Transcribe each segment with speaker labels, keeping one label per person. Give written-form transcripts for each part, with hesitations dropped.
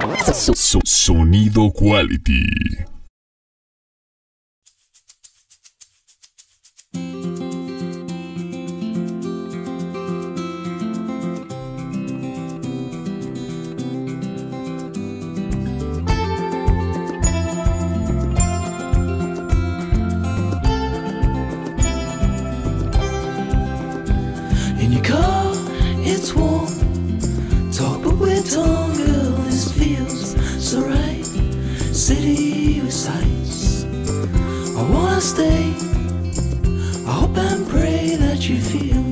Speaker 1: Sonido Quality.
Speaker 2: In your car, it's warm. Talk, but we're torn, girl. This feels so right. City with sights. I wanna stay. I hope and pray that you feel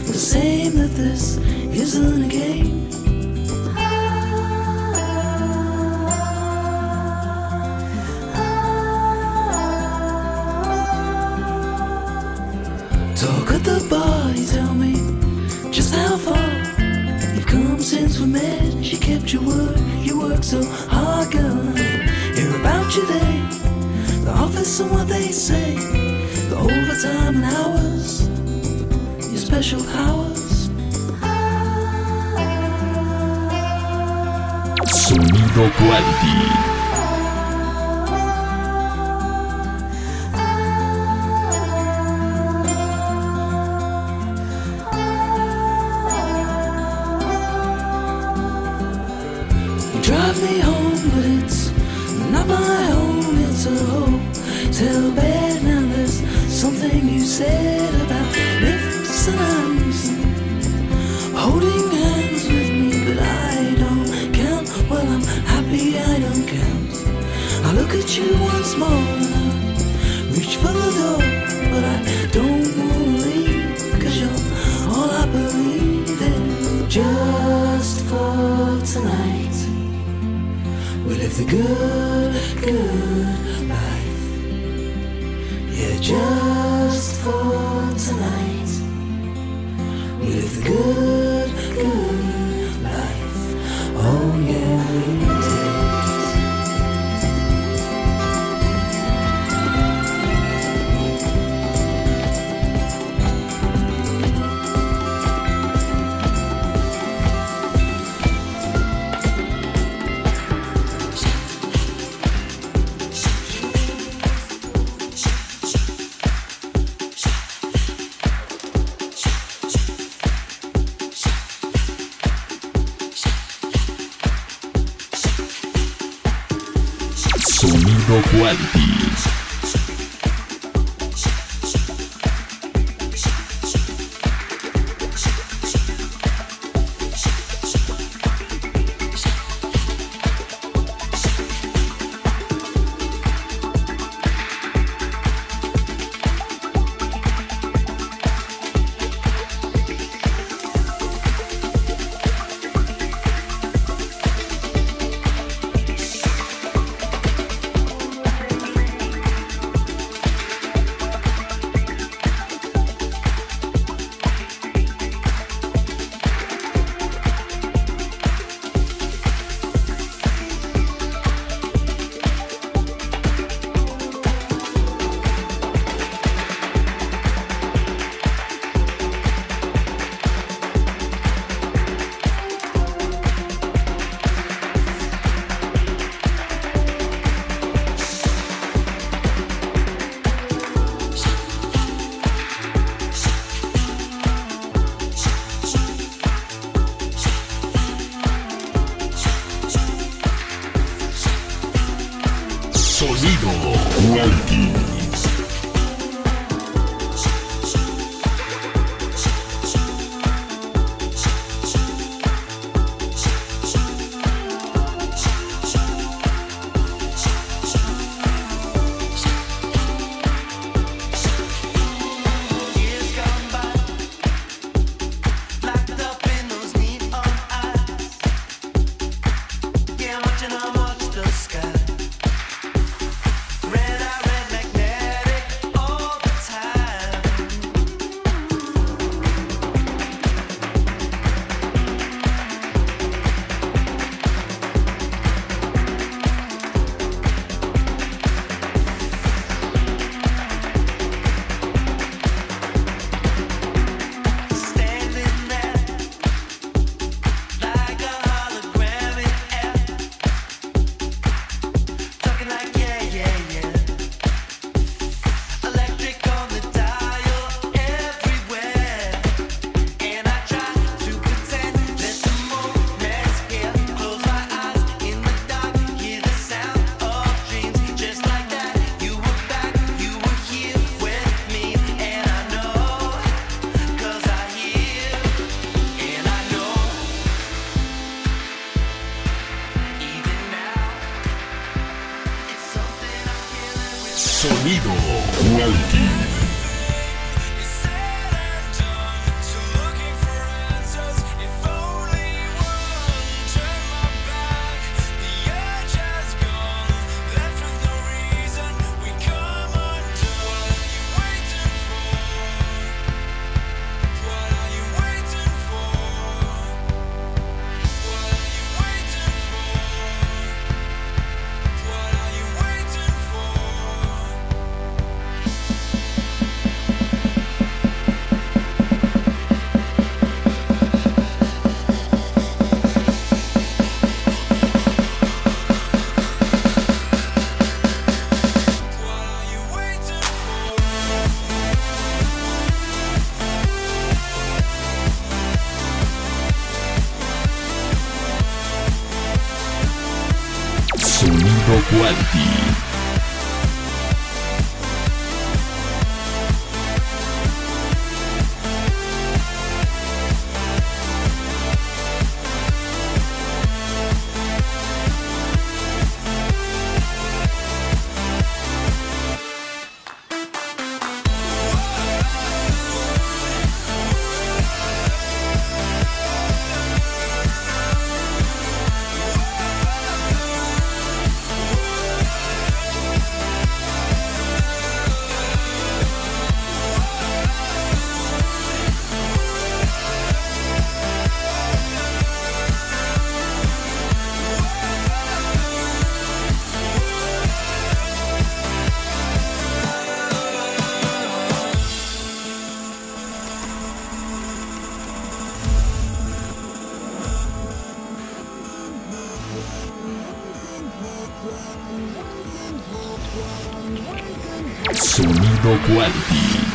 Speaker 2: the same. That this isn't a game. Talk at the bar, you tell me just how far you've come since we met. You kept your word, you worked so hard, girl. Hear about your day, the office and what they say, the overtime and hours, your special hours.
Speaker 1: Sonido Quality.
Speaker 2: Drive me home, but it's not my home, it's a hotel bed. Now there's something you said about ifs and ands and holding hands with me, but I don't count. Well, I'm happy I don't count. I look at you once more and I reach for the door, but I don't wanna leave, 'cause you're all I believe in. Just for tonight, we live the good, good life. Yeah, just for tonight. We live the good, good life. Oh yeah, we did.
Speaker 1: Sonido Quality. Sonido Quality.
Speaker 3: Watching how much the sky. Red eye, redneck,
Speaker 1: Sonido Quality. Sonido Quality. Sonido Quality.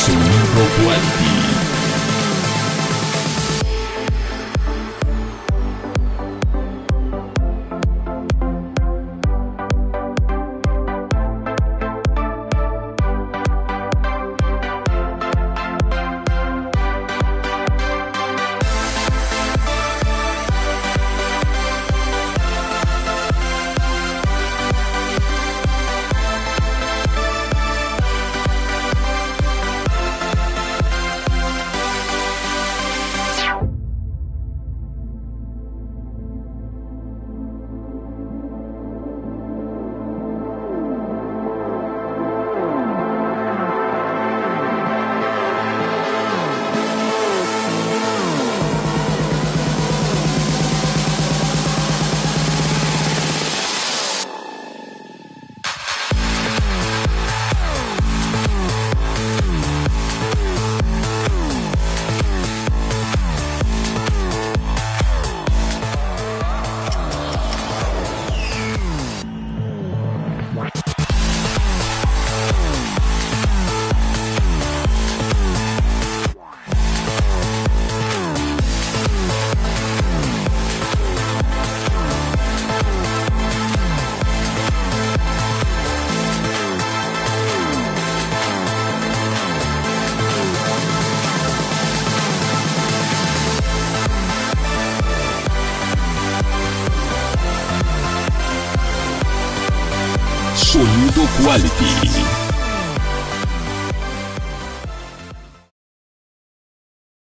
Speaker 1: Sonido Quality. Sonido Quality.